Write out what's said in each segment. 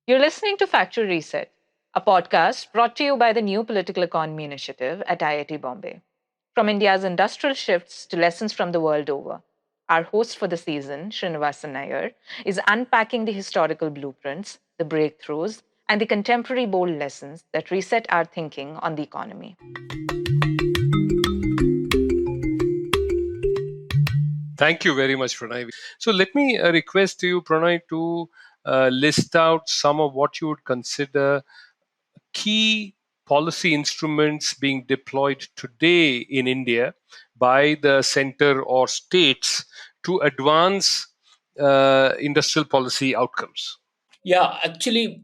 You're listening to Factory Reset, a podcast brought to you by the New Political Economy Initiative at IIT Bombay. From India's industrial shifts to lessons from the world over, our host for the season, Srinivasan Iyer, is unpacking the historical blueprints, the breakthroughs, and the contemporary bold lessons that reset our thinking on the economy. Thank you very much, Pranay. So let me request you, Pranay, to list out some of what you would consider key policy instruments being deployed today in India by the center or states to advance industrial policy outcomes. Yeah, actually,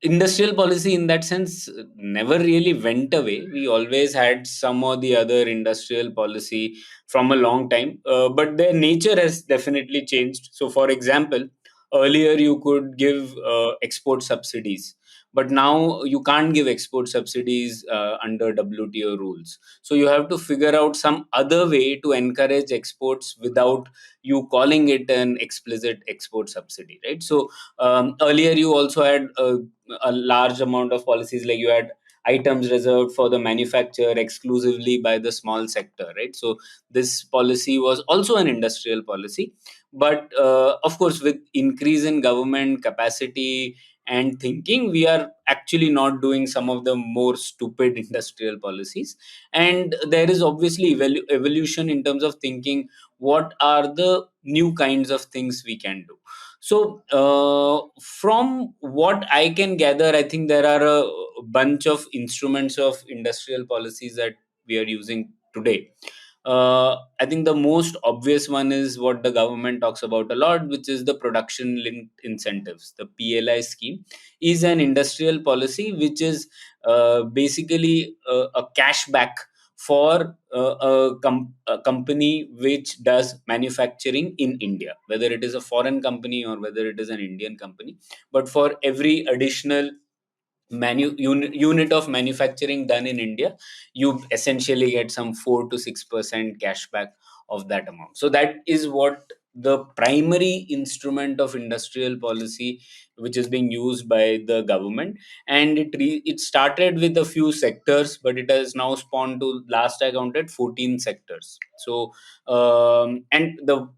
industrial policy in that sense never really went away. We always had some or the other industrial policy from a long time, but their nature has definitely changed. So, for example, earlier you could give export subsidies, but now you can't give export subsidies under WTO rules. So, you have to figure out some other way to encourage exports without you calling it an explicit export subsidy, right? So, earlier you also had a large amount of policies, like you had items reserved for the manufacturer exclusively by the small sector, right? So this policy was also an industrial policy, but of course, with increase in government capacity and thinking, we are actually not doing some of the more stupid industrial policies. And there is obviously evolution in terms of thinking what are the new kinds of things we can do. So, from what I can gather, I think there are a bunch of instruments of industrial policies that we are using today. I think the most obvious one is what the government talks about a lot, which is the production linked incentives. The PLI scheme is an industrial policy which is basically a cashback for a company which does manufacturing in India, whether it is a foreign company or whether it is an Indian company. But for every additional unit of manufacturing done in India, you essentially get some 4 to 6% cashback of that amount. So that is what the primary instrument of industrial policy which is being used by the government. And it started with a few sectors, but it has now spawned to, last I counted, 14 sectors. So and the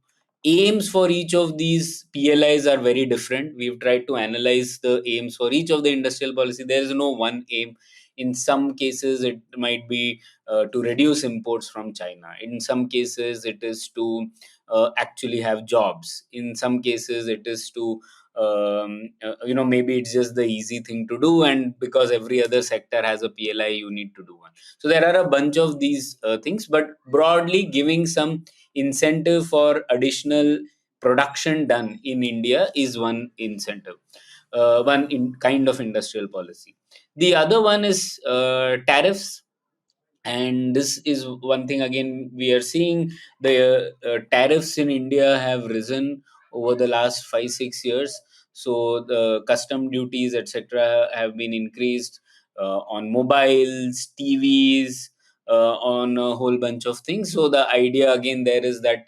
aims for each of these PLIs are very different. We've tried to analyze the aims for each of the industrial policy. There is no one aim. In some cases, it might be to reduce imports from China. In some cases, it is to actually have jobs. In some cases, it is to maybe it's just the easy thing to do, and because every other sector has a PLI, you need to do one. So there are a bunch of these things, but broadly giving some incentive for additional production done in India is one incentive, kind of industrial policy. The other one is tariffs. And this is one thing, again, we are seeing the tariffs in India have risen over the last 5 6 years. So the custom duties, etc., have been increased on mobiles, TVs, on a whole bunch of things. So the idea again there is that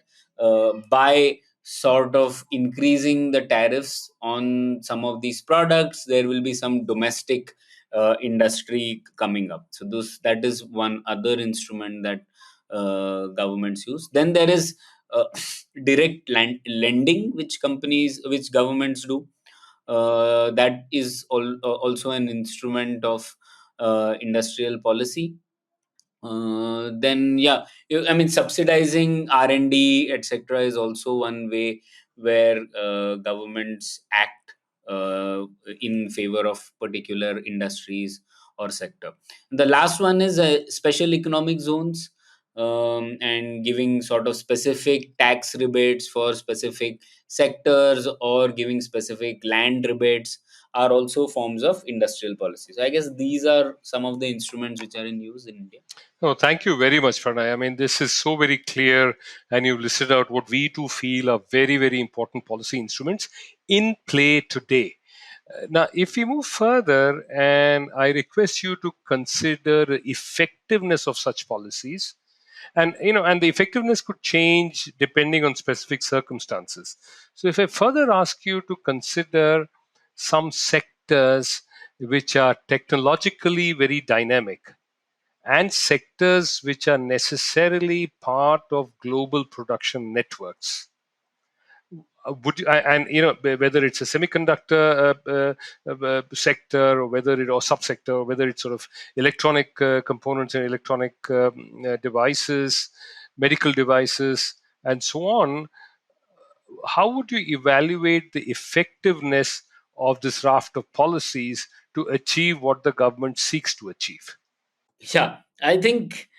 by sort of increasing the tariffs on some of these products, there will be some domestic industry coming up. So that is one other instrument that governments use. Then there is uh, direct lending, which governments do. That is also an instrument of industrial policy. Then yeah, I mean, subsidizing R&D, etc., is also one way where governments act in favor of particular industries or sector. The last one is special economic zones, and giving sort of specific tax rebates for specific sectors, or giving specific land rebates, are also forms of industrial policy. So I guess these are some of the instruments which are in use in India. Oh, thank you very much, Pranay. I mean, this is so very clear, and you've listed out what we too feel are very, very important policy instruments in play today. Now, if we move further, and I request you to consider the effectiveness of such policies, and the effectiveness could change depending on specific circumstances. So, if I further ask you to consider some sectors which are technologically very dynamic and sectors which are necessarily part of global production networks. And whether it's a semiconductor sector, or whether it or subsector, or whether it's sort of electronic components and electronic devices, medical devices, and so on, how would you evaluate the effectiveness of this raft of policies to achieve what the government seeks to achieve? Yeah, I think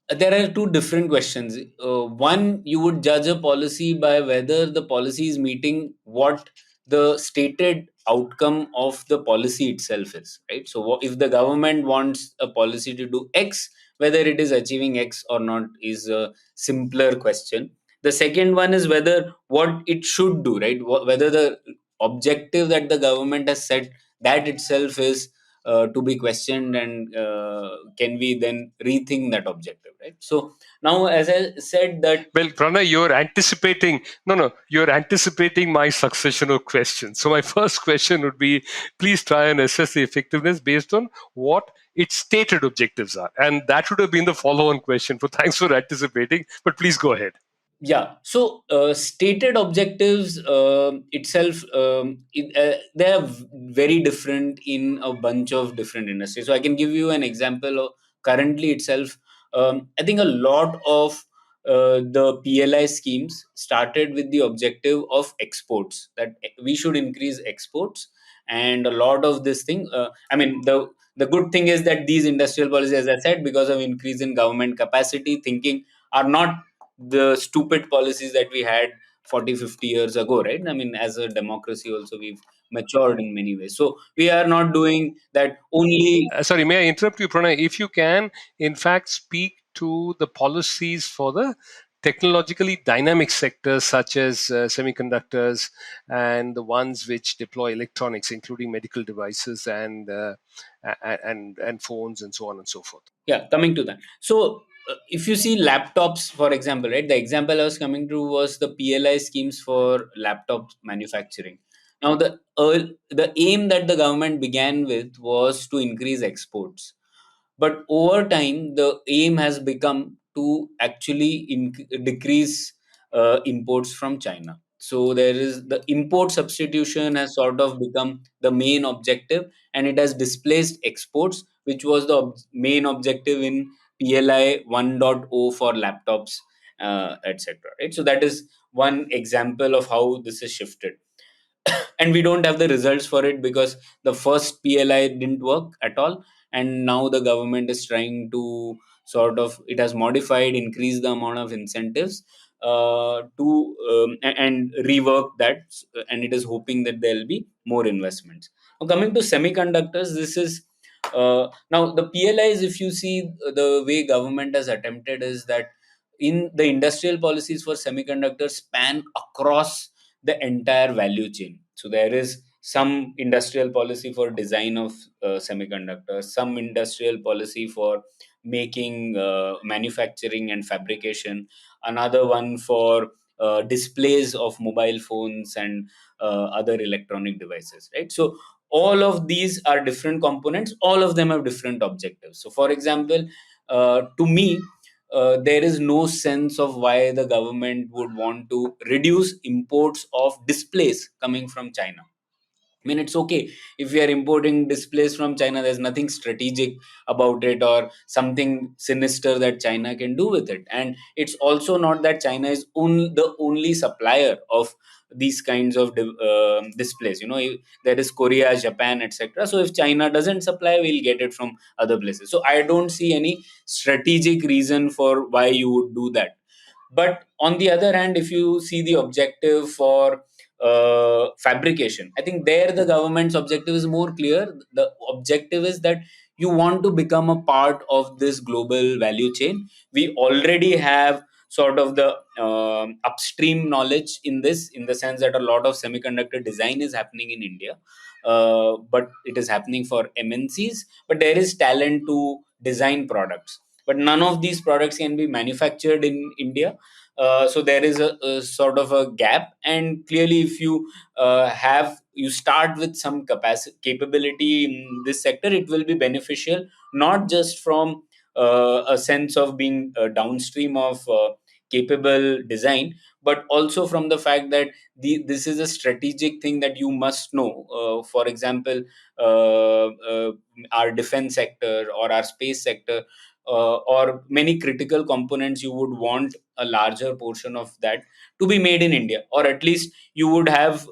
there are two different questions. One, you would judge a policy by whether the policy is meeting what the stated outcome of the policy itself is, right? So, if the government wants a policy to do X, whether it is achieving X or not is a simpler question. The second one is whether what it should do, right? Whether the objective that the government has set, that itself is to be questioned, and can we then rethink that objective, right? So now, as I said that, Well, Pranay, you're anticipating my succession of questions. So my first question would be, please try and assess the effectiveness based on what its stated objectives are. And that would have been the follow-on question. So thanks for anticipating, but please go ahead. yeah, so stated objectives itself, they are very different in a bunch of different industries. So I can give you an example of currently itself. I think a lot of the PLI schemes started with the objective of exports, that we should increase exports. And a lot of this thing, I mean, the good thing is that these industrial policies, as I said, because of increase in government capacity thinking, are not the stupid policies that we had 40-50 years ago, right? I mean, as a democracy also, we've matured in many ways, so we are not doing that only. Sorry, may I interrupt you, Pranay? If you can, in fact, speak to the policies for the technologically dynamic sectors such as semiconductors and the ones which deploy electronics, including medical devices and phones and so on and so forth. Yeah, coming to that. So, if you see laptops, for example, right, the example I was coming to was the PLI schemes for laptop manufacturing. Now, the aim that the government began with was to increase exports, but over time the aim has become to actually decrease imports from China. So there is the import substitution has sort of become the main objective, and it has displaced exports, which was the main objective in PLI 1.0 for laptops, etc., right? So that is one example of how this is shifted. And we don't have the results for it because the first PLI didn't work at all, and now the government is trying to sort of, it has modified, increase the amount of incentives to and rework that, and it is hoping that there will be more investments. Now, coming to semiconductors, this is now the PLIs, if you see the way government has attempted, is that in the industrial policies for semiconductors span across the entire value chain. So there is some industrial policy for design of semiconductors, some industrial policy for making, manufacturing and fabrication, another one for displays of mobile phones and other electronic devices, right? So all of these are different components, all of them have different objectives. So for example, to me, there is no sense of why the government would want to reduce imports of displays coming from China. I mean, it's okay if we are importing displays from China. There's nothing strategic about it or something sinister that China can do with it. And it's also not that China is the only supplier of these kinds of displays. You know, there is Korea, Japan, etc. So if China doesn't supply, we'll get it from other places. So I don't see any strategic reason for why you would do that. But on the other hand, if you see the objective for fabrication, I think there the government's objective is more clear. The objective is that you want to become a part of this global value chain. We already have sort of the upstream knowledge in this, in the sense that a lot of semiconductor design is happening in India, but it is happening for MNCs. But there is talent to design products, but none of these products can be manufactured in India. So there is a sort of a gap, and clearly, if you you start with some capability in this sector, it will be beneficial, not just from a sense of being downstream of capable design, but also from the fact that this is a strategic thing that you must know. For example, our defense sector or our space sector, or many critical components, you would want a larger portion of that to be made in India, or at least you would have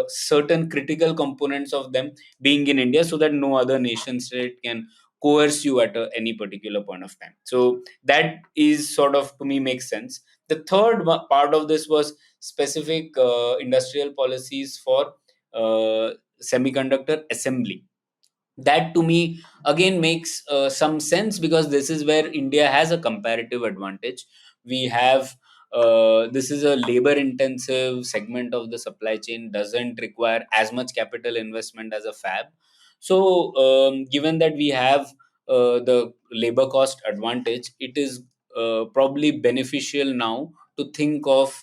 certain critical components of them being in India, so that no other nation state can coerce you at any particular point of time. So that is sort of, to me, makes sense. The third part of this was specific industrial policies for semiconductor assembly. That, to me, again makes some sense, because this is where India has a comparative advantage. We have this is a labor intensive segment of the supply chain, doesn't require as much capital investment as a fab. So given that we have the labor cost advantage, it is probably beneficial now to think of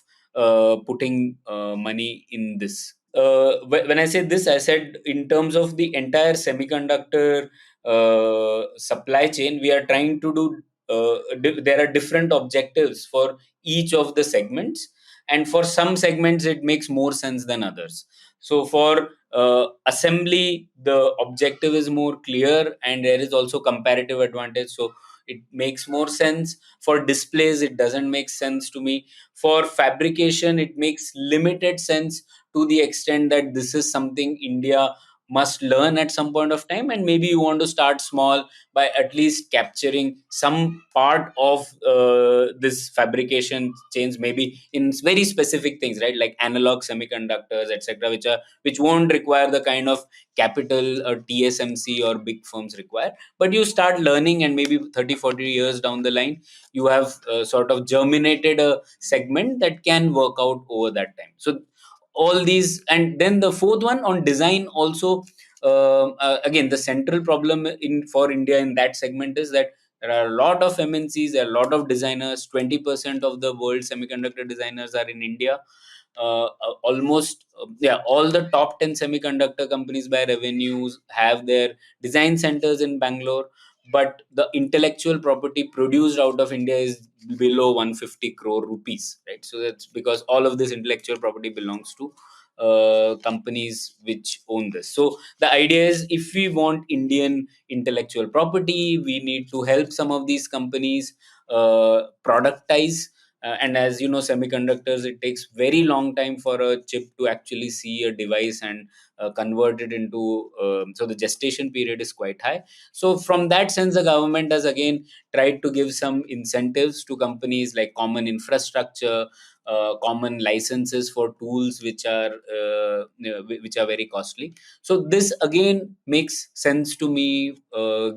putting money in this. When I say this, I said in terms of the entire semiconductor supply chain, we are trying to do. There are different objectives for each of the segments, and for some segments, it makes more sense than others. So, for assembly, the objective is more clear, and there is also comparative advantage. So, it makes more sense. For displays, it doesn't make sense to me. For fabrication, it makes limited sense, to the extent that this is something India must learn at some point of time, and maybe you want to start small by at least capturing some part of this fabrication chains, maybe in very specific things, right, like analog semiconductors, etc., which won't require the kind of capital or TSMC or big firms require. But you start learning, and maybe 30-40 years down the line, you have sort of germinated a segment that can work out over that time. So all these, and then the fourth one on design also, again, the central problem in for India in that segment is that there are a lot of MNCs, there are a lot of designers. 20% of the world semiconductor designers are in India. Almost yeah, all the top 10 semiconductor companies by revenues have their design centers in Bangalore, but the intellectual property produced out of India is below 150 crore rupees, right? So that's because all of this intellectual property belongs to companies which own this. So the idea is, if we want Indian intellectual property, we need to help some of these companies productize. And as you know, semiconductors, it takes very long time for a chip to actually see a device and convert it into. So the gestation period is quite high. So from that sense, the government has again tried to give some incentives to companies, like common infrastructure, common licenses for tools which are very costly. So this again makes sense to me,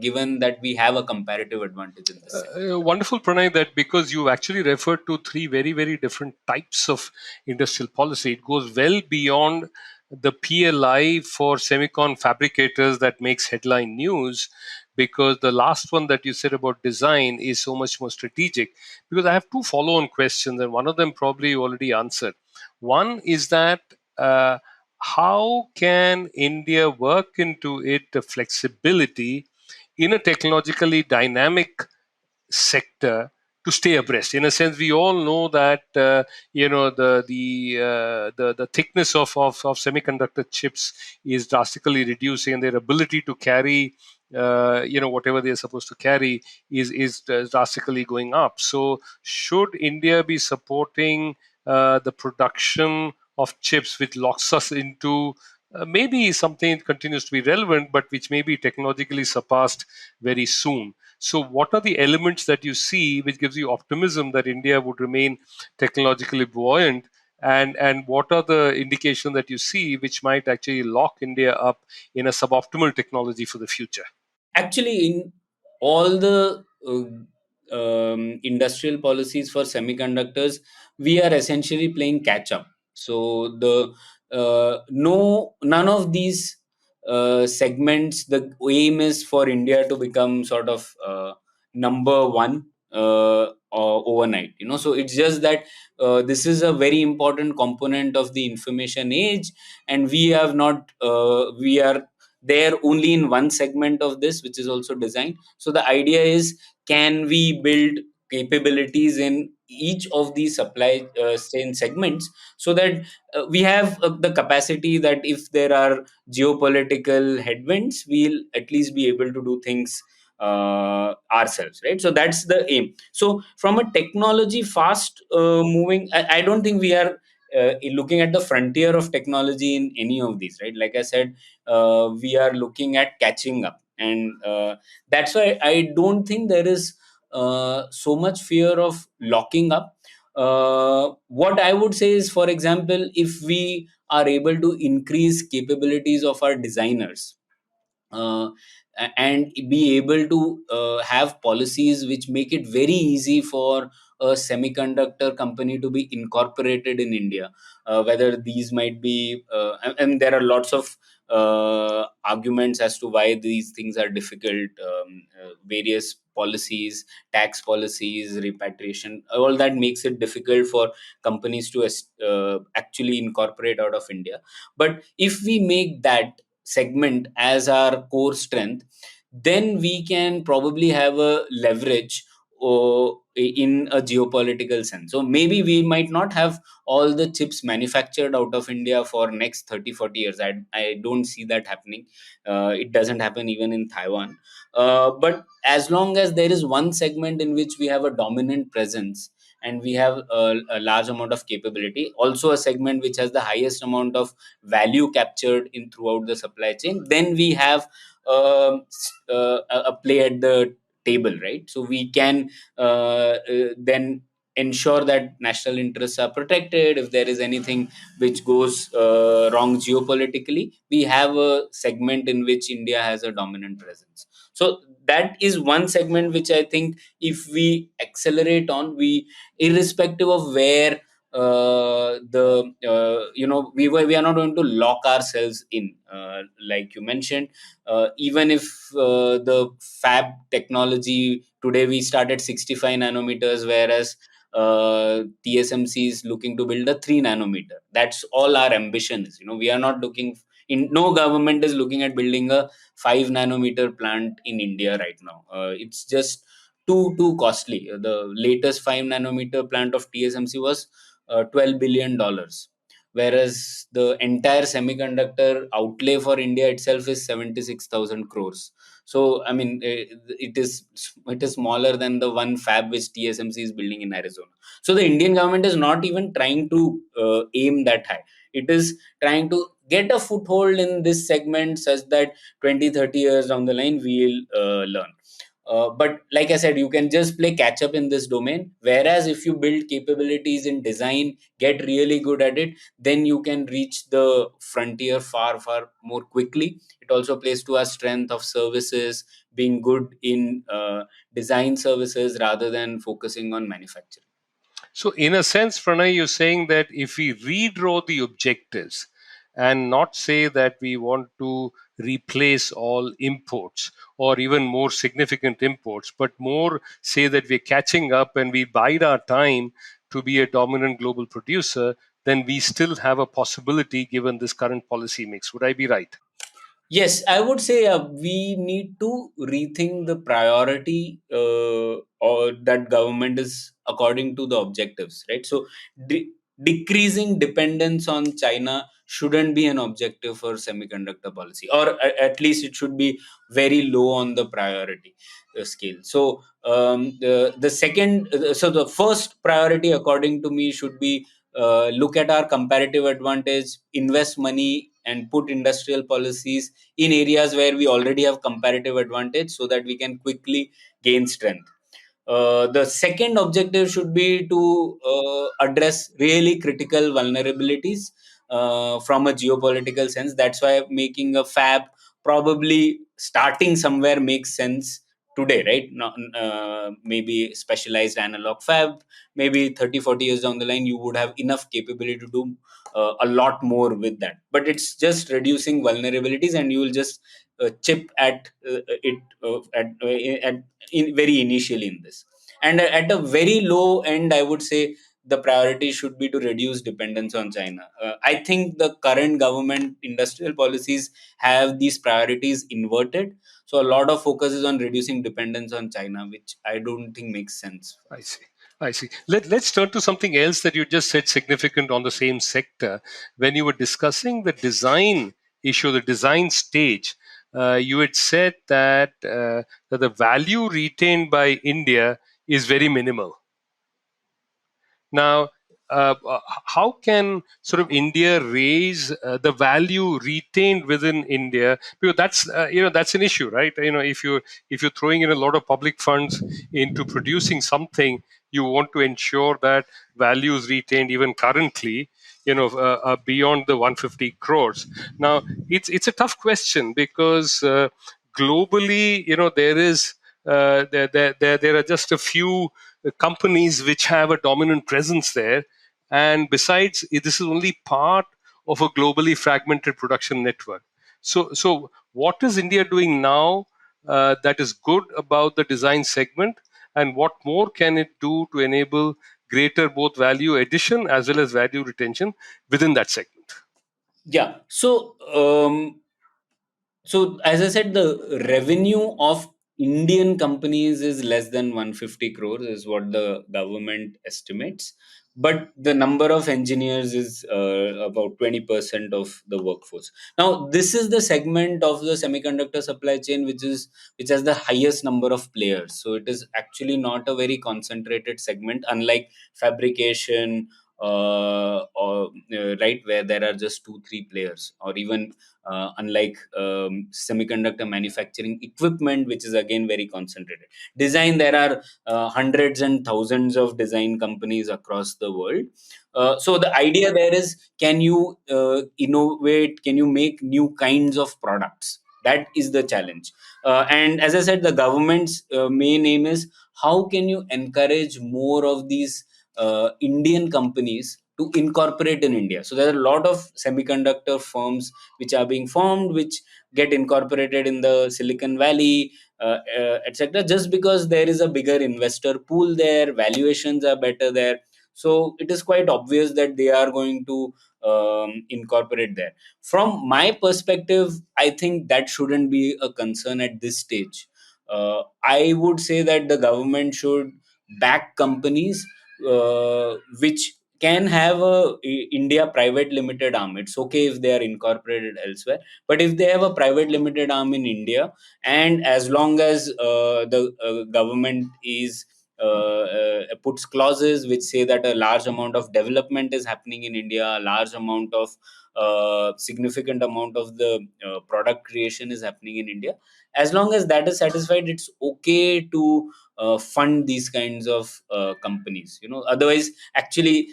given that we have a comparative advantage in this segment. Wonderful, Pranay, that because you actually referred to three very, very different types of industrial policy. It goes well beyond the PLI for semicon fabricators that makes headline news, because the last one that you said about design is so much more strategic. Because I have two follow on questions, and one of them probably you already answered. One is that how can India work into it the flexibility in a technologically dynamic sector to stay abreast? In a sense, we all know that the thickness of semiconductor chips is drastically reducing, and their ability to carry whatever they're supposed to carry is drastically going up. So should India be supporting the production of chips which locks us into maybe something that continues to be relevant, but which may be technologically surpassed very soon? So, what are the elements that you see which gives you optimism that India would remain technologically buoyant? And what are the indications that you see which might actually lock India up in a suboptimal technology for the future? Actually, in all the industrial policies for semiconductors, we are essentially playing catch up. So the no none of these segments, the aim is for India to become sort of number one. overnight. So it's just that this is a very important component of the information age, and we are there only in one segment of this, which is also design. So the idea is, can we build capabilities in each of these supply chain segments, so that we have the capacity that if there are geopolitical headwinds, we'll at least be able to do things ourselves, right? So that's the aim. So from a technology fast moving, I don't think we are looking at the frontier of technology in any of these, right? Like I said, we are looking at catching up, and that's why I don't think there is so much fear of locking up. What I would say is, for example, if we are able to increase capabilities of our designers, uh, and be able to have policies which make it very easy for a semiconductor company to be incorporated in India, whether these might be, and there are lots of arguments as to why these things are difficult, various policies, tax policies, repatriation, all that makes it difficult for companies to actually incorporate out of India. But if we make that segment as our core strength, then we can probably have a leverage in a geopolitical sense. So maybe we might not have all the chips manufactured out of India for next 30, 40 years. I don't see that happening. It doesn't happen even in Taiwan. But as long as there is one segment in which we have a dominant presence, and we have a large amount of capability, also a segment which has the highest amount of value captured in throughout the supply chain, then we have a play at the table, right? So we can then ensure that national interests are protected. If there is anything which goes wrong geopolitically, we have a segment in which India has a dominant presence. So that is one segment which I think, if we accelerate on, we, irrespective of where we are not going to lock ourselves in, like you mentioned. Even if the fab technology today, we start at 65 nanometers, whereas TSMC is looking to build a 3 nanometer. That's all our ambition is. We are not looking in, no government is looking at building a 5 nanometer plant in India right now. It's just too costly. The latest 5 nanometer plant of TSMC was $12 billion, whereas the entire semiconductor outlay for India itself is 76,000 crores. So I mean, it is smaller than the one fab which TSMC is building in Arizona. So the Indian government is not even trying to aim that high. It is trying to get a foothold in this segment, such that 20, 30 years down the line we'll learn. But like I said, you can just play catch up in this domain. Whereas if you build capabilities in design, get really good at it, then you can reach the frontier far, far more quickly. It also plays to our strength of services, being good in design services rather than focusing on manufacturing. So, in a sense, Pranay, you're saying that if we redraw the objectives and not say that we want to replace all imports or even more significant imports, but more say that we're catching up and we bide our time to be a dominant global producer, then we still have a possibility given this current policy mix. Would I be right? Yes, I would say we need to rethink the priority or that government is according to the objectives, right? So decreasing dependence on China shouldn't be an objective for semiconductor policy, or at least it should be very low on the priority scale. So the first priority, according to me, should be look at our comparative advantage, invest money, and put industrial policies in areas where we already have comparative advantage, so that we can quickly gain strength. The second objective should be to address really critical vulnerabilities from a geopolitical sense. That's why making a fab, probably starting somewhere, makes sense today, right? Not, maybe specialized analog fab, maybe 30, 40 years down the line, you would have enough capability to do a lot more with that. But it's just reducing vulnerabilities, and you will just chip at it at very initially in this. And at a very low end, I would say the priority should be to reduce dependence on China. I think the current government industrial policies have these priorities inverted. So a lot of focus is on reducing dependence on China, which I don't think makes sense. I see. I see. Let's turn to something else that you just said significant on the same sector. When you were discussing the design issue, the design stage, you had said that the value retained by India is very minimal. Now, how can sort of India raise the value retained within India? Because that's that's an issue, right? If you're throwing in a lot of public funds into producing something, you want to ensure that value is retained even currently. Beyond the 150 crores. Now, it's a tough question because globally, there are just a few companies which have a dominant presence there. And besides, this is only part of a globally fragmented production network. So what is India doing now that is good about the design segment, and what more can it do to enable greater both value addition as well as value retention within that segment? Yeah. So as I said, the revenue of Indian companies is less than 150 crores, is what the government estimates. But the number of engineers is about 20% of the workforce. Now, this is the segment of the semiconductor supply chain which has the highest number of players. So it is actually not a very concentrated segment, unlike fabrication, or right, where there are just 2 3 players, or even unlike semiconductor manufacturing equipment, which is again very concentrated. Design, there are hundreds and thousands of design companies across the world. So the idea there is, can you innovate, can you make new kinds of products? That is the challenge. And as I said, the government's main aim is, how can you encourage more of these Indian companies to incorporate in India? So there are a lot of semiconductor firms which are being formed, which get incorporated in the Silicon Valley, etc. Just because there is a bigger investor pool there, valuations are better there. So it is quite obvious that they are going to incorporate there. From my perspective, I think that shouldn't be a concern at this stage. I would say that the government should back companies which can have India private limited arm. It's okay if they are incorporated elsewhere, but if they have a private limited arm in India, and as long as the government is puts clauses which say that a large amount of development is happening in India, a large amount of significant amount of the product creation is happening in India, as long as that is satisfied, it's okay to fund these kinds of companies. Otherwise, actually,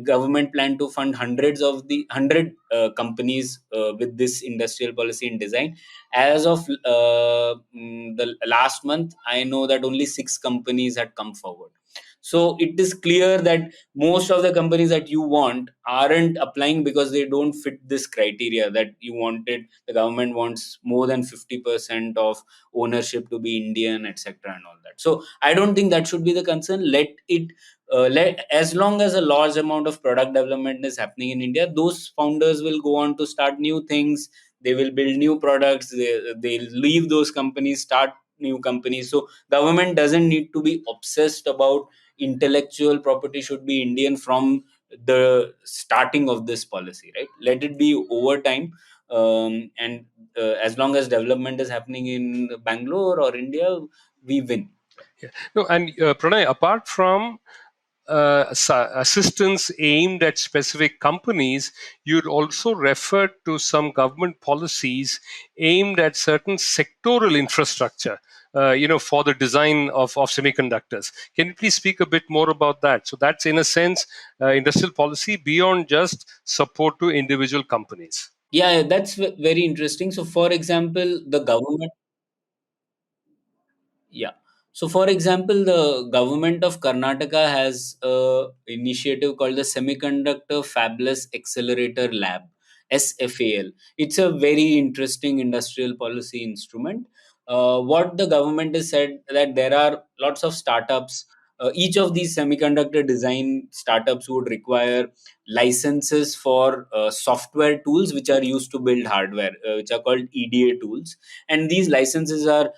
government plan to fund hundreds of the 100 companies with this industrial policy in design. As of the last month, I know that only 6 companies had come forward. So it is clear that most of the companies that you want aren't applying because they don't fit this criteria that you wanted. The government wants more than 50% of ownership to be Indian, etc., and all that. So I don't think that should be the concern. Let it as long as a large amount of product development is happening in India, those founders will go on to start new things. They will build new products. They'll leave those companies, start new companies. So government doesn't need to be obsessed about intellectual property should be Indian from the starting of this policy, right? Let it be over time. And as long as development is happening in Bangalore or India, we win. Yeah. No, and Pranay, apart from assistance aimed at specific companies, you'd also referred to some government policies aimed at certain sectoral infrastructure, for the design of semiconductors. Can you please speak a bit more about that? So that's, in a sense, industrial policy beyond just support to individual companies. Yeah, that's very interesting. So, for example, the government. Yeah. So, for example, the government of Karnataka has a initiative called the Semiconductor Fabless Accelerator Lab, SFAL. It's a very interesting industrial policy instrument. what the government has said, that there are lots of startups. Each of these semiconductor design startups would require licenses for software tools which are used to build hardware, which are called EDA tools. And these licenses are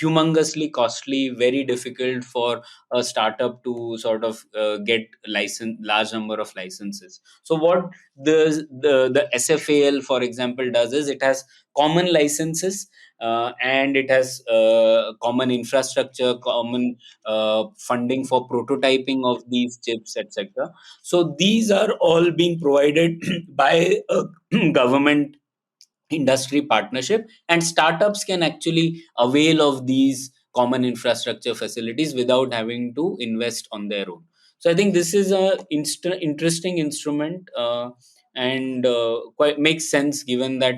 humongously costly, very difficult for a startup to sort of get large number of licenses. So what the SFAL, for example, does is it has common licenses, and it has common infrastructure, common funding for prototyping of these chips, etc. So these are all being provided by a government industry partnership, and startups can actually avail of these common infrastructure facilities without having to invest on their own. So I think this is a interesting instrument, and quite makes sense, given that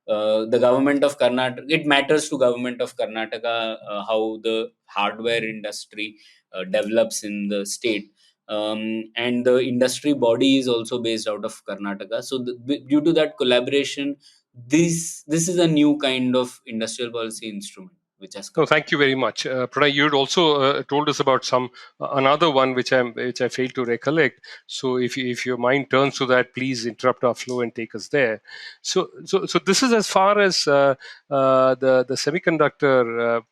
the government of Karnataka, it matters to government of Karnataka how the hardware industry develops in the state. And the industry body is also based out of Karnataka. So due to that collaboration, this is a new kind of industrial policy instrument which has No, come. thank you very much, Pranay. You'd also told us about some another one which I failed to recollect. So if your mind turns to that, please interrupt our flow and take us there. So this is as far as the semiconductor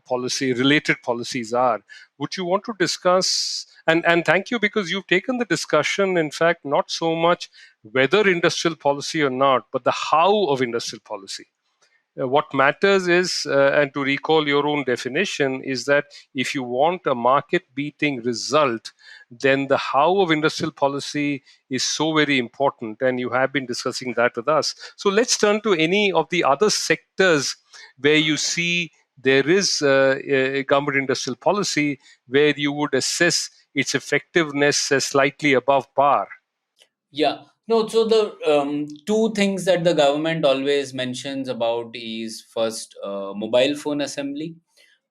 policy related policies are. Would you want to discuss? And thank you, because you've taken the discussion. In fact, not so much whether industrial policy or not, but the how of industrial policy. What matters is, and to recall your own definition, is that if you want a market beating result, then the how of industrial policy is so very important. And you have been discussing that with us. So let's turn to any of the other sectors where you see there is a government industrial policy where you would assess its effectiveness as slightly above par. Yeah. No, so the two things that the government always mentions about is first, mobile phone assembly.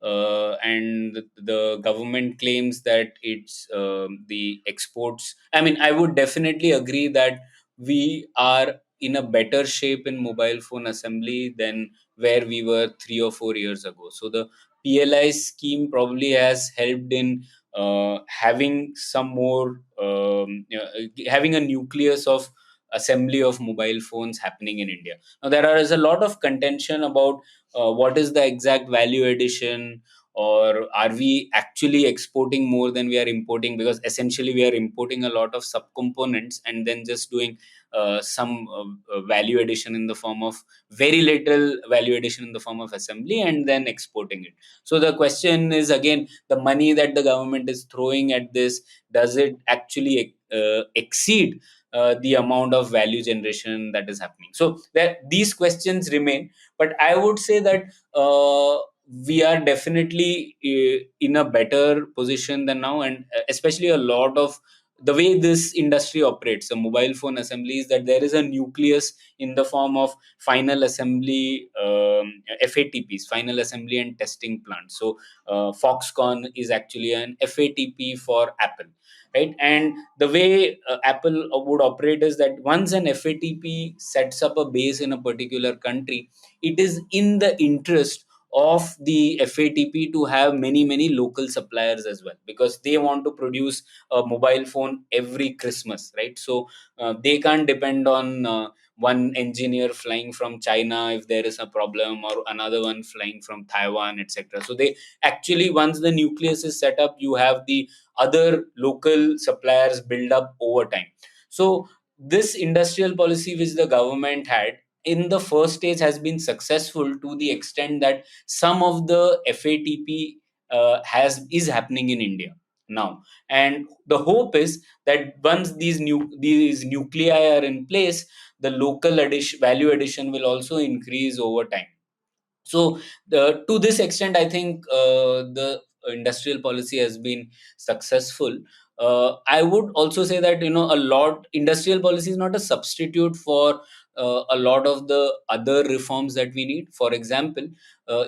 And the government claims that it's the exports. I mean, I would definitely agree that we are in a better shape in mobile phone assembly than where we were 3 or 4 years ago. So the PLI scheme probably has helped in having some more, having a nucleus of assembly of mobile phones happening in India. Now there is a lot of contention about what is the exact value addition, or are we actually exporting more than we are importing, because essentially we are importing a lot of subcomponents and then just doing some value addition in the form of very little value addition in the form of assembly, and then exporting it. So the question is again, the money that the government is throwing at this, does it actually exceed the amount of value generation that is happening? So these questions remain, but I would say that we are definitely in a better position than now, and especially a lot of the way this industry operates, the mobile phone assembly, is that there is a nucleus in the form of final assembly, FATPs, final assembly and testing plants. So Foxconn is actually an FATP for Apple, right? And the way Apple would operate is that once an FATP sets up a base in a particular country, it is in the interest of the FATP to have many local suppliers as well, because they want to produce a mobile phone every Christmas, right? So they can't depend on one engineer flying from China if there is a problem, or another one flying from Taiwan, etc. So they actually, once the nucleus is set up, you have the other local suppliers build up over time. So this industrial policy which the government had in the first stage has been successful to the extent that some of the FATP has is happening in India now, and the hope is that once these nuclei are in place, the local value addition will also increase over time. So to this extent, I think the industrial policy has been successful. I would also say that, a lot industrial policy is not a substitute for a lot of the other reforms that we need. For example,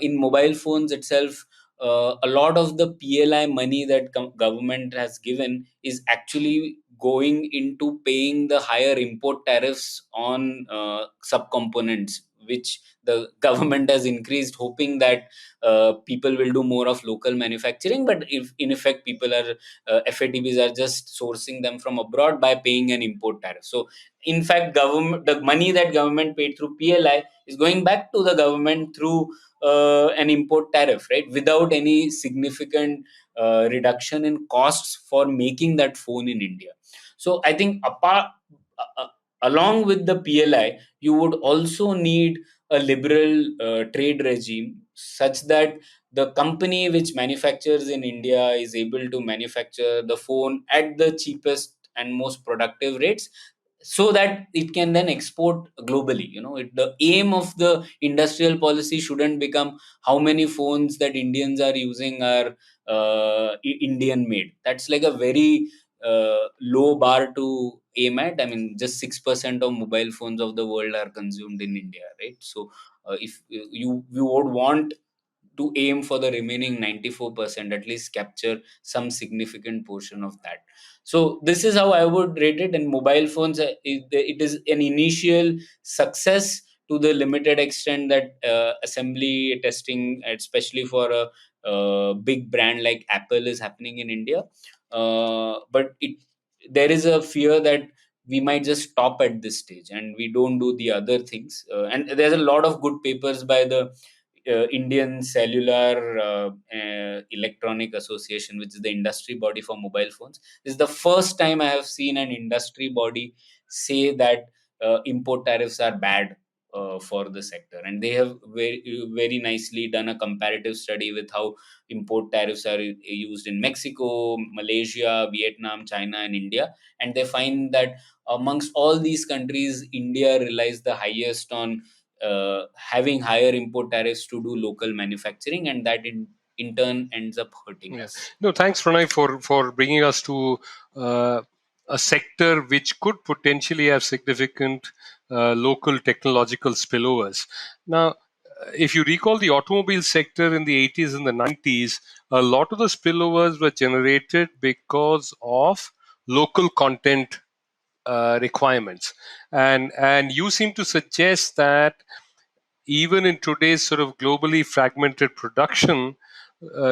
in mobile phones itself, a lot of the PLI money that government has given is actually going into paying the higher import tariffs on subcomponents, which the government has increased, hoping that people will do more of local manufacturing. But if in effect people are FATBs are just sourcing them from abroad by paying an import tariff. So in fact, government, the money that government paid through PLI is going back to the government through an import tariff, right? Without any significant reduction in costs for making that phone in India. So I think along with the PLI, you would also need a liberal trade regime such that the company which manufactures in India is able to manufacture the phone at the cheapest and most productive rates, so that it can then export globally. The aim of the industrial policy shouldn't become how many phones that Indians are using are Indian made. That's like a very low bar to aim at. I mean, just 6% of mobile phones of the world are consumed in India, right? So if you would want to aim for the remaining 94%, at least capture some significant portion of that. So this is how I would rate it. And mobile phones, it is an initial success to the limited extent that assembly testing, especially for a big brand like Apple, is happening in India. But there is a fear that we might just stop at this stage and we don't do the other things. And there's a lot of good papers by the Indian Cellular Electronic Association, which is the industry body for mobile phones. This is the first time I have seen an industry body say that import tariffs are bad for the sector, and they have very nicely done a comparative study with how import tariffs are used in Mexico, Malaysia, Vietnam, China, and India, and they find that amongst all these countries, India relies the highest on having higher import tariffs to do local manufacturing, and that in turn ends up hurting Yeah. us. No, thanks, Pranay, for bringing us to uh, a sector which could potentially have significant local technological spillovers. Now, if you recall the automobile sector in the 80s and the 90s, a lot of the spillovers were generated because of local content requirements, and you seem to suggest that even in today's sort of globally fragmented production,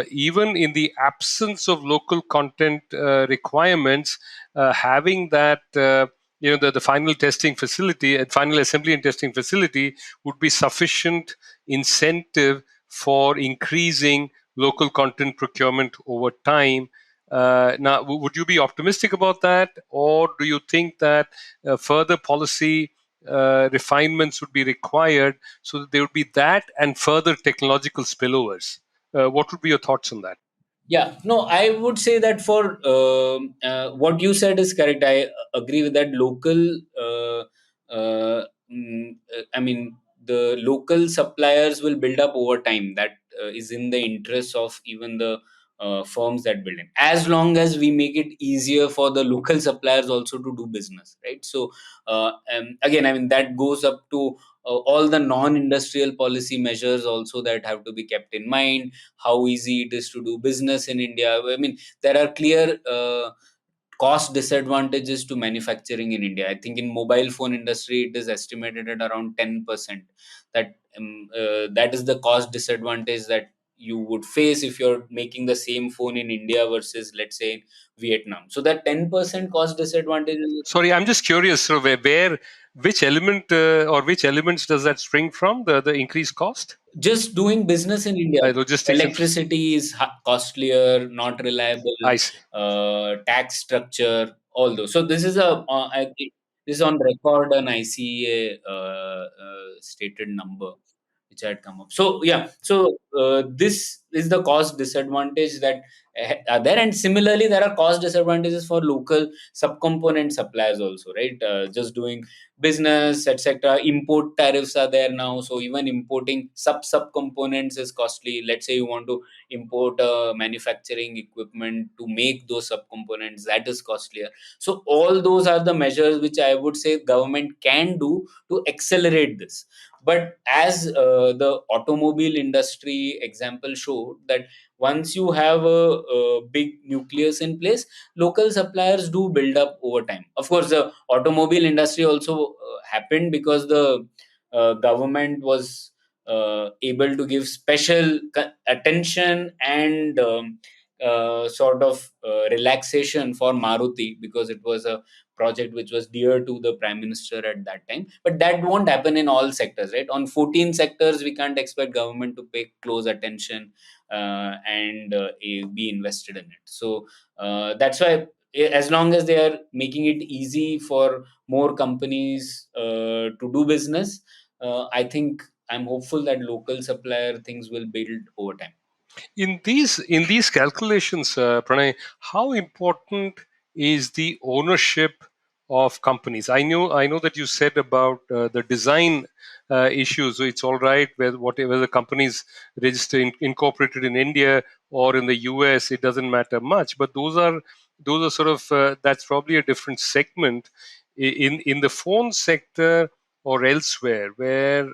even in the absence of local content requirements, having that the final testing facility and final assembly and testing facility would be sufficient incentive for increasing local content procurement over time. Now, would you be optimistic about that, or do you think that further policy refinements would be required so that there would be that and further technological spillovers? What would be your thoughts on that? Yeah, no, I would say that for what you said is correct. I agree with that. I mean, the local suppliers will build up over time. That is in the interest of even the firms that build in, as long as we make it easier for the local suppliers also to do business, right? So, again, I mean, that goes up to all the non-industrial policy measures also that have to be kept in mind. How easy it is to do business in India. I mean, there are clear cost disadvantages to manufacturing in India. I think in mobile phone industry, it is estimated at around 10%. That is the cost disadvantage that you would face if you're making the same phone in India versus, let's say, in Vietnam. So that 10% cost disadvantage is Sorry, I'm just curious. So, which element or which elements does that spring from? The increased cost, just doing business in India. logistics, and Electricity is costlier, not reliable, I see. tax structure, all those. So this is I think this is on record an ICA stated number which had come up. So yeah, so this is the cost disadvantage that are there, and similarly there are cost disadvantages for local subcomponent suppliers also, right? Just doing business, etc. Import tariffs are there now, so even importing subcomponents is costly. Let's say you want to import manufacturing equipment to make those subcomponents, that is costlier. So all those are the measures which I would say government can do to accelerate this. But as the automobile industry example showed, that once you have a big nucleus in place, local suppliers do build up over time. Of course, the automobile industry also happened because the government was able to give special attention and sort of relaxation for Maruti, because it was a project which was dear to the prime minister at that time. But that won't happen in all sectors, right? On 14 sectors, we can't expect government to pay close attention and be invested in it. So that's why, as long as they are making it easy for more companies to do business, I think I'm hopeful that local supplier things will build over time. In these calculations, Pranay, how important is the ownership of companies? I know that you said about the design issues. So it's all right whether the companies register incorporated in India or in the US. It doesn't matter much. But those are sort of that's probably a different segment in the phone sector or elsewhere where.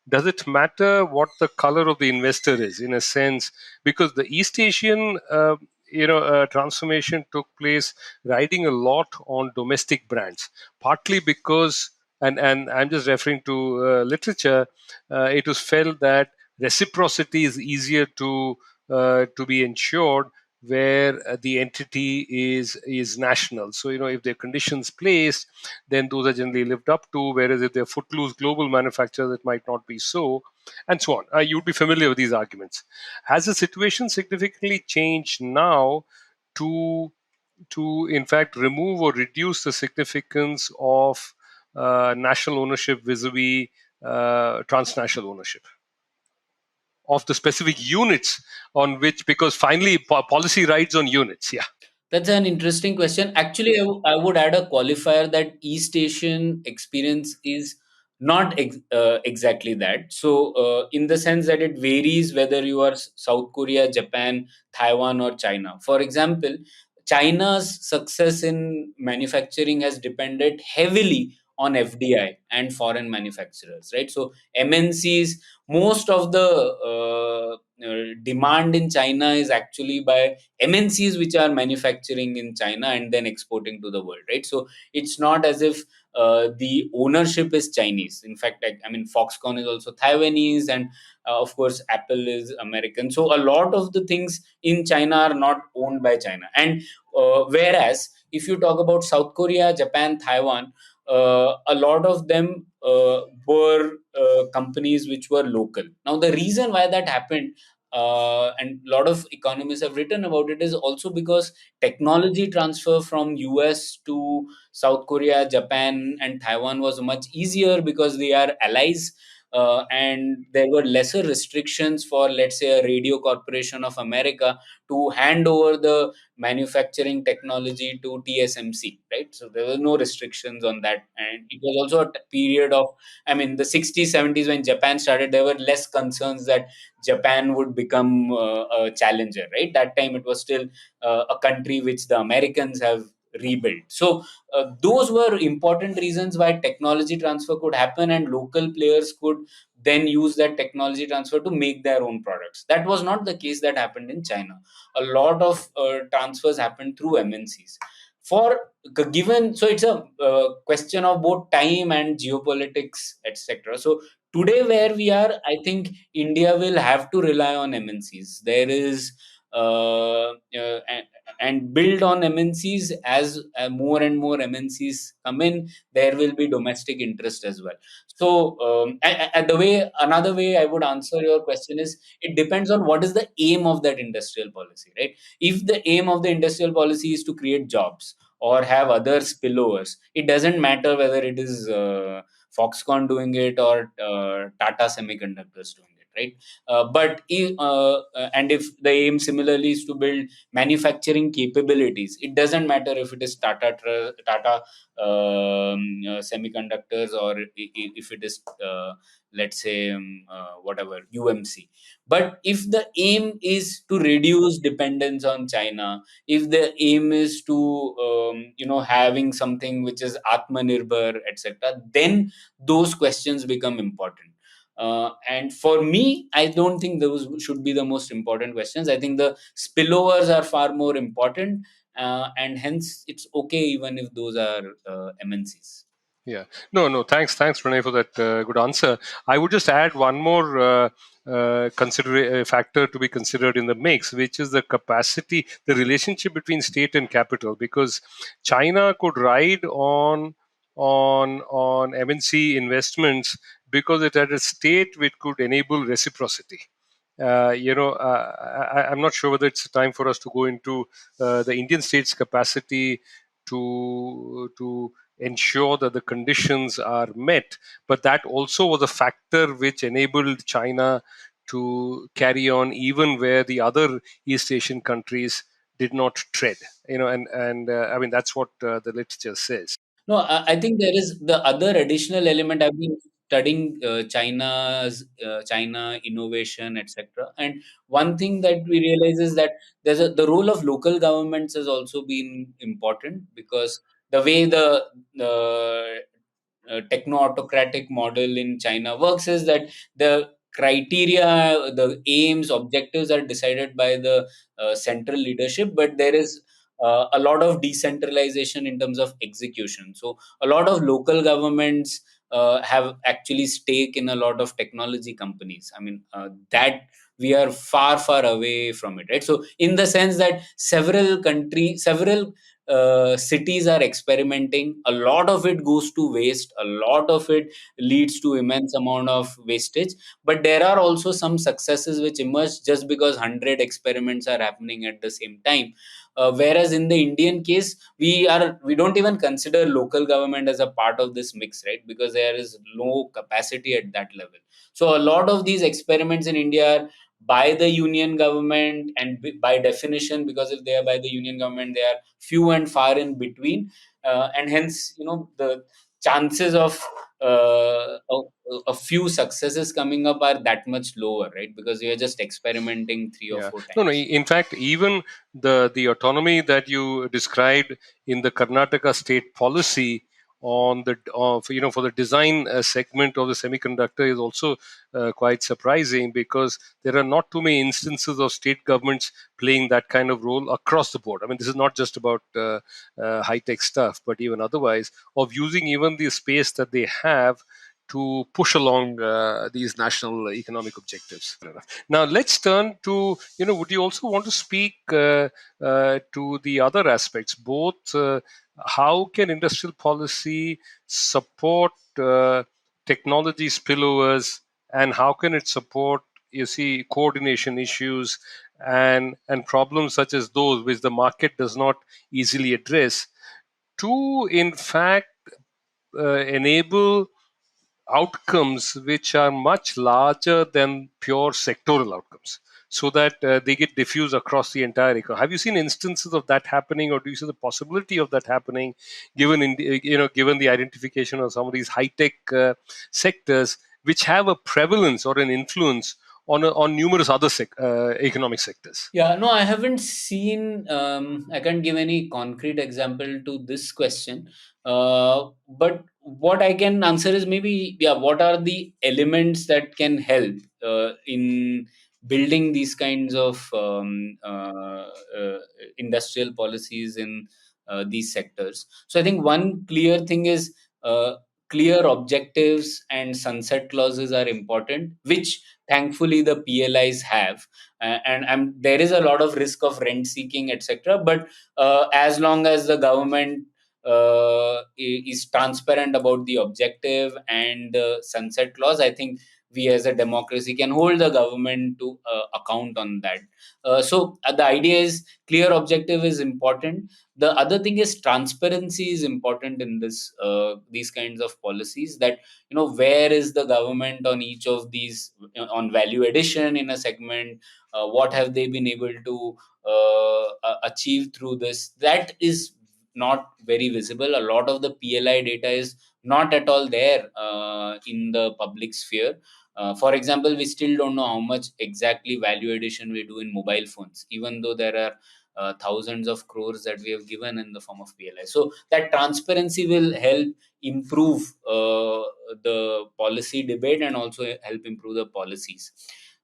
Does it matter what the color of the investor is, in a sense, because the East Asian transformation took place riding a lot on domestic brands, partly because, and I'm just referring to literature, it was felt that reciprocity is easier to be ensured where the entity is national. So if there are conditions placed, then those are generally lived up to. Whereas if they're footloose global manufacturers, it might not be so, and so on. You'd be familiar with these arguments. Has the situation significantly changed now to in fact remove or reduce the significance of national ownership vis-a-vis transnational ownership of the specific units on which, because finally policy rides on units? Yeah. That's an interesting question. Actually, I would add a qualifier that East Asian experience is not exactly that. So, in the sense that it varies whether you are South Korea, Japan, Taiwan, or China. For example, China's success in manufacturing has depended heavily on FDI and foreign manufacturers, right? So, MNCs, most of the demand in China is actually by MNCs which are manufacturing in China and then exporting to the world, right? So it's not as if the ownership is Chinese. In fact, I mean, Foxconn is also Taiwanese, and of course, Apple is American. So a lot of the things in China are not owned by China. And whereas if you talk about South Korea, Japan, Taiwan, a lot of them were companies which were local. Now, the reason why that happened, and a lot of economists have written about it, is also because technology transfer from US to South Korea, Japan, and Taiwan was much easier because they are allies. And there were lesser restrictions for, let's say, a Radio Corporation of America to hand over the manufacturing technology to TSMC, right? So there were no restrictions on that. And it was also a period of, I mean, the 60s, 70s, when Japan started, there were less concerns that Japan would become a challenger, right? That time it was still a country which the Americans have rebuilt. So those were important reasons why technology transfer could happen and local players could then use that technology transfer to make their own products. That was not the case that happened in China. A lot of transfers happened through MNCs. For given, so it's a question of both time and geopolitics, etc. So today where we are, I think India will have to rely on MNCs. There is and build on MNCs. As more and more MNCs come in, there will be domestic interest as well. So and the way, another way I would answer your question is, it depends on what is the aim of that industrial policy, right? If the aim of the industrial policy is to create jobs or have other spillovers, it doesn't matter whether it is Foxconn doing it or Tata Semiconductors doing it, right? And if the aim similarly is to build manufacturing capabilities, it doesn't matter if it is Tata Semiconductors, or if it is let's say whatever, UMC. But if the aim is to reduce dependence on China, if the aim is to having something which is Atmanirbhar, etc., then those questions become important. And for me, I don't think those should be the most important questions. I think the spillovers are far more important, and hence it's okay even if those are MNCs. Yeah. No. Thanks, Pranay, for that good answer. I would just add one more factor to be considered in the mix, which is the capacity, the relationship between state and capital, because China could ride on MNC investments because it had a state which could enable reciprocity. I'm not sure whether it's time for us to go into the Indian state's capacity to ensure that the conditions are met. But that also was a factor which enabled China to carry on even where the other East Asian countries did not tread. I mean that's what the literature says. No, I think there is the other additional element. I've been studying China innovation, etc. And one thing that we realize is that the role of local governments has also been important, because the way the techno-autocratic model in China works is that the criteria, the aims, objectives are decided by the central leadership, but there is a lot of decentralization in terms of execution. So a lot of local governments have actually stake in a lot of technology companies. I mean, that we are far, far away from it, right? So in the sense that several cities are experimenting, a lot of it goes to waste, a lot of it leads to immense amount of wastage, but there are also some successes which emerge just because 100 experiments are happening at the same time. Whereas in the Indian case, we don't even consider local government as a part of this mix, right? Because there is no capacity at that level. So a lot of these experiments in India are by the union government, and by definition, because if they are by the union government, they are few and far in between, and hence, the chances of a few successes coming up are that much lower, right? Because we are just experimenting three or Yeah. four No. times. In fact, even the autonomy that you described in the Karnataka state policy on the for the design segment of the semiconductor is also quite surprising, because there are not too many instances of state governments playing that kind of role across the board. I mean, this is not just about high tech stuff, but even otherwise, of using even the space that they have to push along these national economic objectives. Now let's turn to, would you also want to speak to the other aspects, both how can industrial policy support technology spillovers, and how can it support, you see, coordination issues and problems such as those which the market does not easily address, to in fact enable outcomes which are much larger than pure sectoral outcomes, so that they get diffused across the entire economy. Have you seen instances of that happening, or do you see the possibility of that happening, given the identification of some of these high tech sectors which have a prevalence or an influence on numerous other economic sectors? Yeah, no, I haven't seen. I can't give any concrete example to this question. But what I can answer is maybe, yeah, what are the elements that can help in building these kinds of industrial policies in these sectors? So I think one clear thing is clear objectives and sunset clauses are important, which thankfully the PLIs have. And there is a lot of risk of rent seeking, etc. But as long as the government is transparent about the objective and the sunset clause, I think we as a democracy can hold the government to account on that. So the idea is clear objective is important. The other thing is transparency is important in these kinds of policies, that where is the government on each of these, on value addition in a segment, what have they been able to achieve through this. That is not very visible. A lot of the PLI data is not at all there in the public sphere. For example, we still don't know how much exactly value addition we do in mobile phones, even though there are thousands of crores that we have given in the form of PLI. So that transparency will help improve the policy debate, and also help improve the policies.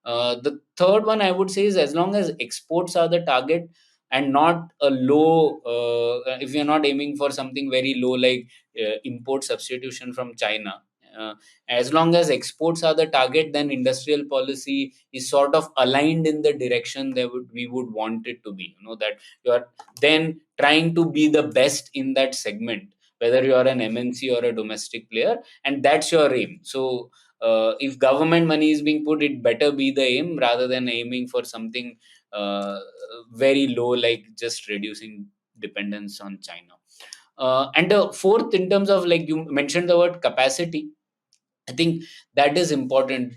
The third one I would say is, as long as exports are the target, and not a low, if you're not aiming for something very low like import substitution from China. uh, as long as exports are the target, then industrial policy is sort of aligned in the direction we would want it to be, that you are then trying to be the best in that segment, whether you are an MNC or a domestic player, and that's your aim. So if government money is being put, it better be the aim rather than aiming for something uh, very low, like just reducing dependence on China. And the fourth, in terms of, like you mentioned the word capacity, I think that is important.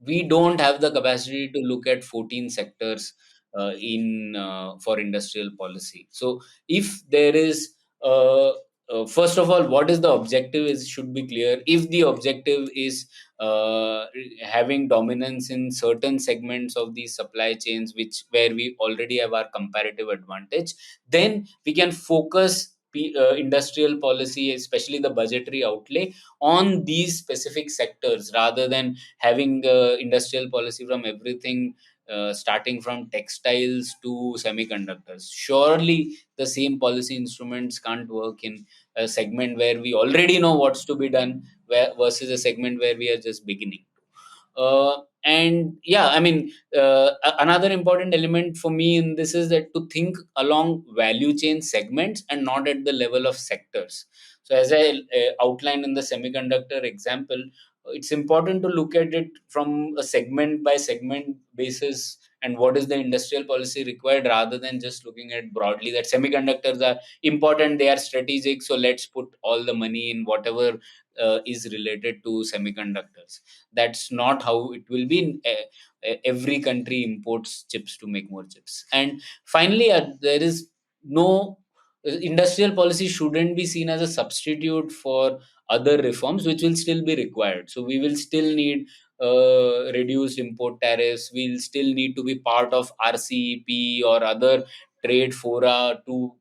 We don't have the capacity to look at 14 sectors in for industrial policy. So if there is, first of all, what is the objective is should be clear. If the objective is uh, having dominance in certain segments of these supply chains, which where we already have our comparative advantage, then we can focus industrial policy, especially the budgetary outlay, on these specific sectors, rather than having industrial policy from everything, starting from textiles to semiconductors. Surely the same policy instruments can't work in a segment where we already know what's to be done, versus a segment where we are just beginning. And yeah, I mean, another important element for me in this is that to think along value chain segments and not at the level of sectors. So as I outlined in the semiconductor example, it's important to look at it from a segment by segment basis, and what is the industrial policy required, rather than just looking at broadly that semiconductors are important, they are strategic, so let's put all the money in whatever is related to semiconductors. That's not how it will be. Every country imports chips to make more chips. And finally, there is no industrial policy shouldn't be seen as a substitute for other reforms, which will still be required. So we will still need reduced import tariffs. We'll still need to be part of RCEP or other trade fora to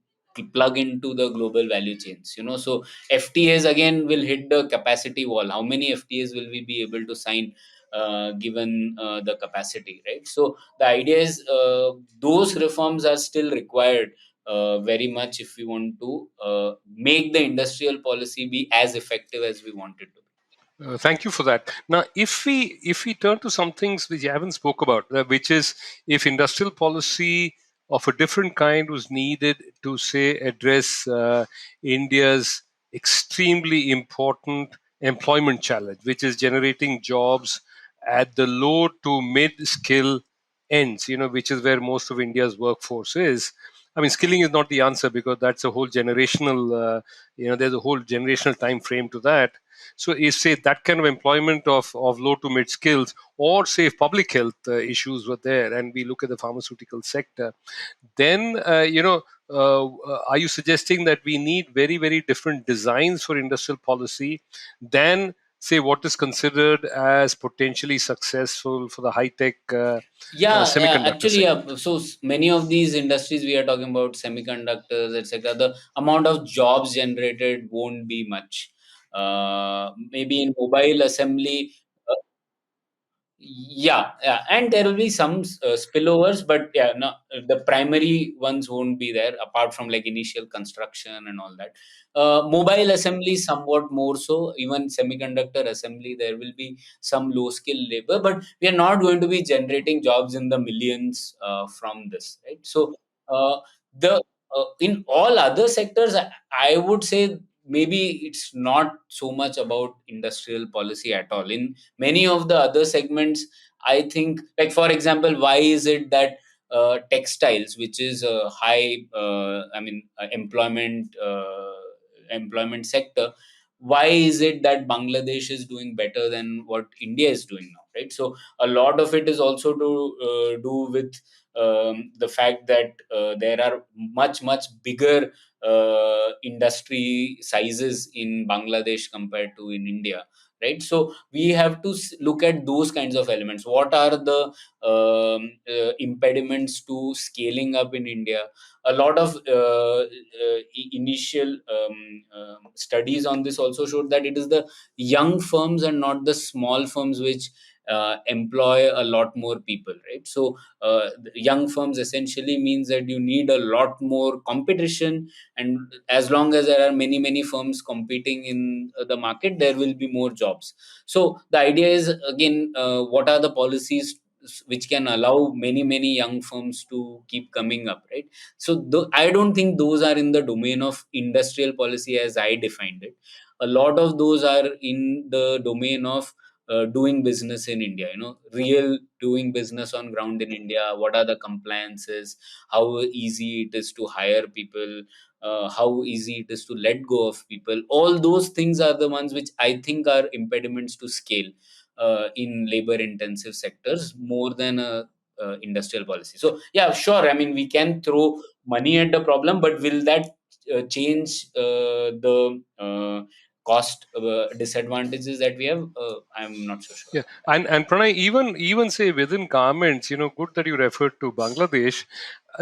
plug into the global value chains. So FTAs again will hit the capacity wall. How many FTAs will we be able to sign, given the capacity, right? So the idea is, those reforms are still required very much if we want to make the industrial policy be as effective as we want it to be. Thank you for that. Now, if we turn to some things which you haven't spoke about, which is if industrial policy of a different kind was needed to say address India's extremely important employment challenge, which is generating jobs at the low to mid skill ends, which is where most of India's workforce is. I mean, skilling is not the answer because that's a whole generational, there's a whole generational time frame to that. So, if say that kind of employment of low to mid skills, or say if public health issues were there, and we look at the pharmaceutical sector, then are you suggesting that we need very very different designs for industrial policy than say what is considered as potentially successful for the high tech Yeah, semiconductor actually, segment? yeah. So many of these industries we are talking about, semiconductors, etc., the amount of jobs generated won't be much. Maybe in mobile assembly, yeah, and there will be some spillovers, but yeah, no, the primary ones won't be there, apart from like initial construction and all that. Mobile assembly somewhat more so. Even semiconductor assembly, there will be some low skill labor, but we are not going to be generating jobs in the millions from this, right? So the in all other sectors, I would say maybe it's not so much about industrial policy at all. In many of the other segments, I think, like for example, why is it that textiles, which is a high employment sector, why is it that Bangladesh is doing better than what India is doing now, right? So a lot of it is also to do with the fact that there are much bigger industry sizes in Bangladesh compared to in India, right? So we have to look at those kinds of elements. What are the impediments to scaling up in India? A lot of initial studies on this also showed that it is the young firms and not the small firms which employ a lot more people, right? So young firms essentially means that you need a lot more competition, and as long as there are many firms competing in the market, there will be more jobs. So the idea is, again, what are the policies which can allow many young firms to keep coming up, right? So I don't think those are in the domain of industrial policy as I defined it. A lot of those are in the domain of doing business in India, real doing business on ground in India. What are the compliances? How easy it is to hire people? How easy it is to let go of people? All those things are the ones which I think are impediments to scale in labor intensive sectors more than a industrial policy. So yeah, sure. I mean, we can throw money at the problem, but will that change the cost disadvantages that we have? I'm not so sure. Yeah, and Pranay, even say within garments, good that you referred to Bangladesh.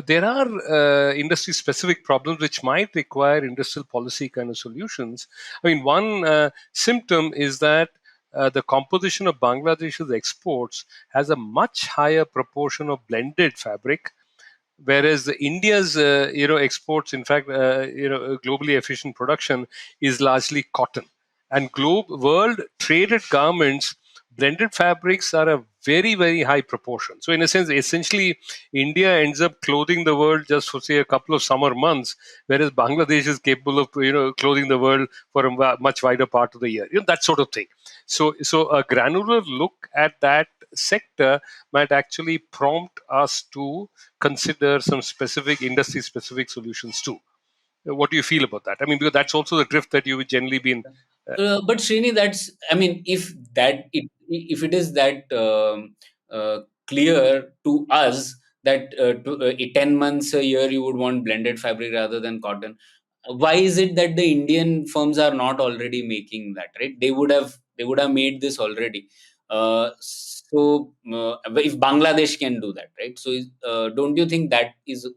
There are industry specific problems which might require industrial policy kind of solutions. I mean, one symptom is that the composition of Bangladesh's exports has a much higher proportion of blended fabric, whereas India's exports, in fact, globally efficient production is largely cotton. And world traded garments, blended fabrics are a very high proportion. So in a sense, essentially, India ends up clothing the world just for say a couple of summer months, whereas Bangladesh is capable of clothing the world for a much wider part of the year. That sort of thing. So a granular look at that sector might actually prompt us to consider some specific industry specific solutions too. What do you feel about that? I mean, because that's also the drift that you've generally been. But Srini, that's, I mean, if it is that clear to us that 10 months a year you would want blended fabric rather than cotton, why is it that the Indian firms are not already making that, right? They would have made this already. If Bangladesh can do that, right? So don't you think that is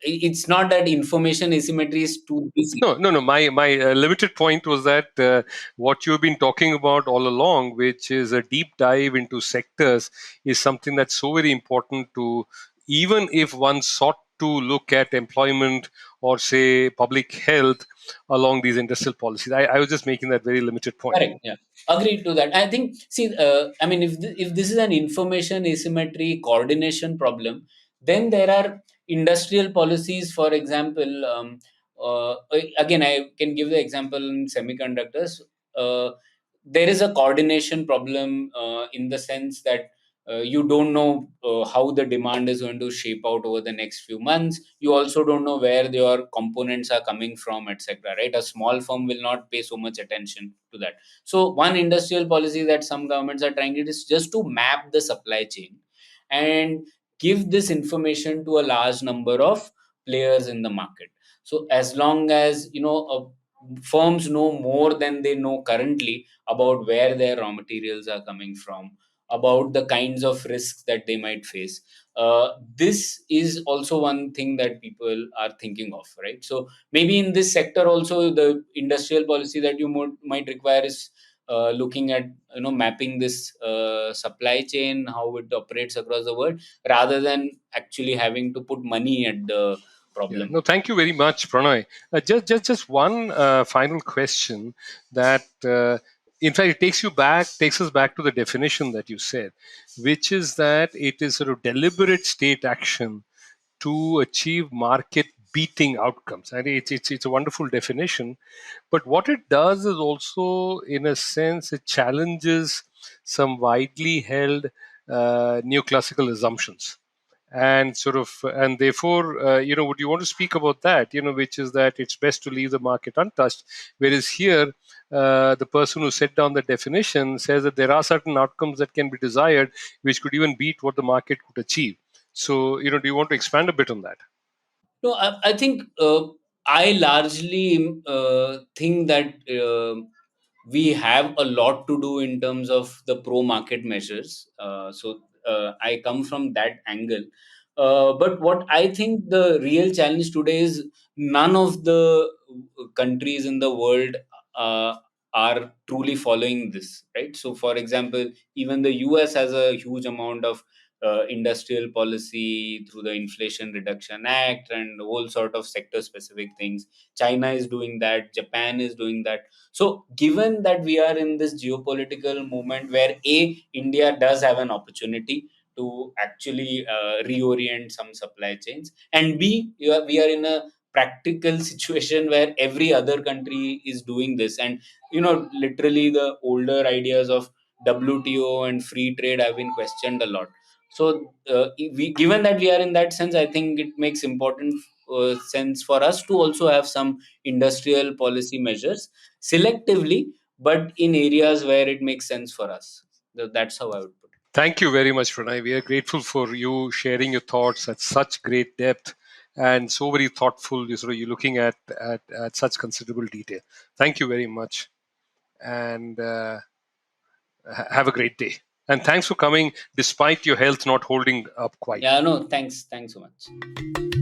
it's not that information asymmetry is too busy. No. My limited point was that what you've been talking about all along, which is a deep dive into sectors, is something that's so very important to, even if one sought to look at employment or say public health along these industrial policies. I was just making that very limited point. Correct. Yeah. Agreed to that. I think, see, I mean, if this is an information asymmetry coordination problem, then there are industrial policies, for example, again, I can give the example in semiconductors. Uh, there is a coordination problem in the sense that you don't know how the demand is going to shape out over the next few months. You also don't know where your components are coming from, etc. Right? A small firm will not pay so much attention to that. So one industrial policy that some governments are trying it is just to map the supply chain and give this information to a large number of players in the market. So as long as firms know more than they know currently about where their raw materials are coming from, about the kinds of risks that they might face. This is also one thing that people are thinking of, right? So maybe in this sector also, the industrial policy that you might require is looking at mapping this supply chain, how it operates across the world, rather than actually having to put money at the Yeah. problem. No, thank you very much, Pranay. Just one final question that, in fact, it takes us back to the definition that you said, which is that it is sort of deliberate state action to achieve market beating outcomes. And it's a wonderful definition. But what it does is also, in a sense, it challenges some widely held neoclassical assumptions, and therefore, would you want to speak about that, which is that it's best to leave the market untouched, whereas here the person who set down the definition says that there are certain outcomes that can be desired which could even beat what the market could achieve. So, do you want to expand a bit on that? No, I think I largely think that we have a lot to do in terms of the pro market measures. So I come from that angle. But what I think the real challenge today is none of the countries in the world uh, are truly following this, right? So, for example, even the US has a huge amount of industrial policy through the Inflation Reduction Act and whole sort of sector specific things. China is doing that, Japan is doing that. So, given that we are in this geopolitical moment where India does have an opportunity to actually reorient some supply chains, and B, we are in a practical situation where every other country is doing this, and literally the older ideas of WTO and free trade have been questioned a lot. So, given that we are in that sense, I think it makes important sense for us to also have some industrial policy measures selectively, but in areas where it makes sense for us. That's how I would put it. Thank you very much, Pranay. We are grateful for you sharing your thoughts at such great depth and so very thoughtful. You're looking at such considerable detail. Thank you very much, and have a great day. And thanks for coming, despite your health not holding up quite. Yeah, no, thanks so much.